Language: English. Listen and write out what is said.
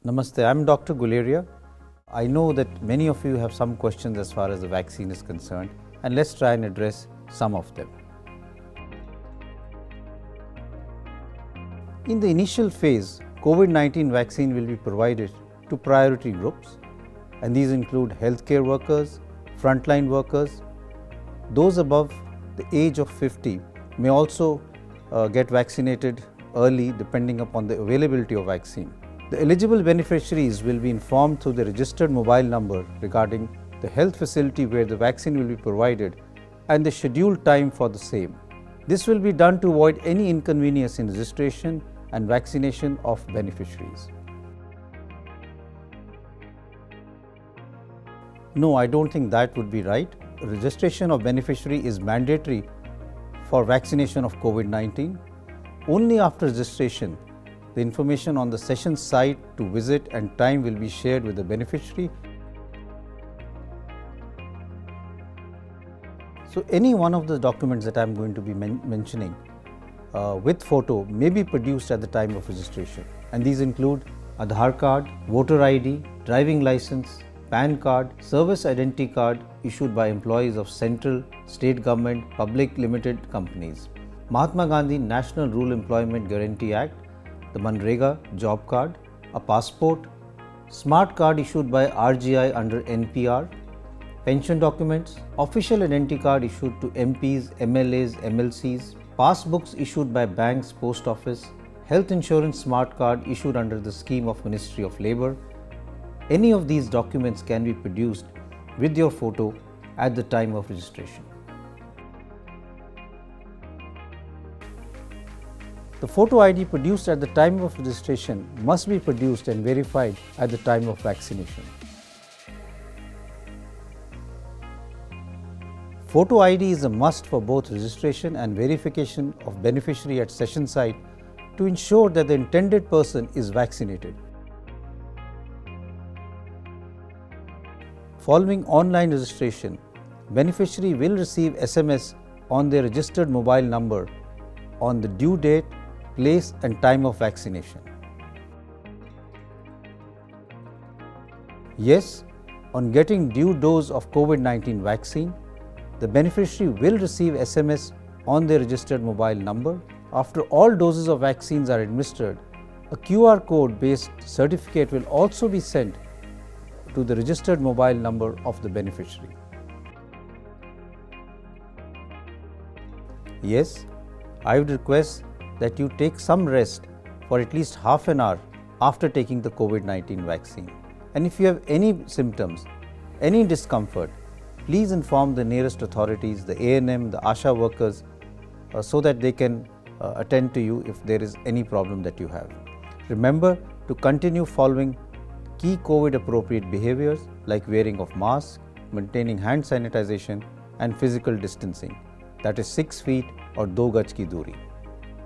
Namaste, I'm Dr. Guleria. I know that many of you have some questions as far as the vaccine is concerned, and let's try and address some of them. In the initial phase, COVID-19 vaccine will be provided to priority groups, and these include healthcare workers, frontline workers. Those above the age of 50 may also get vaccinated early depending upon the availability of vaccine. The eligible beneficiaries will be informed through the registered mobile number regarding the health facility where the vaccine will be provided and the scheduled time for the same. This will be done to avoid any inconvenience in registration and vaccination of beneficiaries. No, I don't think that would be right. Registration of beneficiary is mandatory for vaccination of COVID-19. Only after registration, the information on the session site to visit and time will be shared with the beneficiary. So any one of the documents that I am going to be mentioning with photo may be produced at the time of registration, and these include Aadhaar card, voter ID, driving license, PAN card, service identity card issued by employees of central, state government, public limited companies, Mahatma Gandhi National Rural Employment Guarantee Act, the Manrega job card, a passport, smart card issued by RGI under NPR, pension documents, official identity card issued to MPs, MLAs, MLCs, passbooks issued by banks, post office, health insurance smart card issued under the scheme of Ministry of Labour. Any of these documents can be produced with your photo at the time of registration. The photo ID produced at the time of registration must be produced and verified at the time of vaccination. Photo ID is a must for both registration and verification of beneficiary at session site to ensure that the intended person is vaccinated. Following online registration, beneficiary will receive SMS on their registered mobile number on the due date, place and time of vaccination. Yes, on getting due dose of COVID-19 vaccine, the beneficiary will receive SMS on their registered mobile number. After all doses of vaccines are administered, a QR code based certificate will also be sent to the registered mobile number of the beneficiary. Yes, I would request that you take some rest for at least half an hour after taking the COVID-19 vaccine. And if you have any symptoms, any discomfort, please inform the nearest authorities, the ANM, the ASHA workers, so that they can attend to you if there is any problem that you have. Remember to continue following key COVID appropriate behaviors like wearing of masks, maintaining hand sanitization and physical distancing, that is 6 feet or 2 gaj ki duri.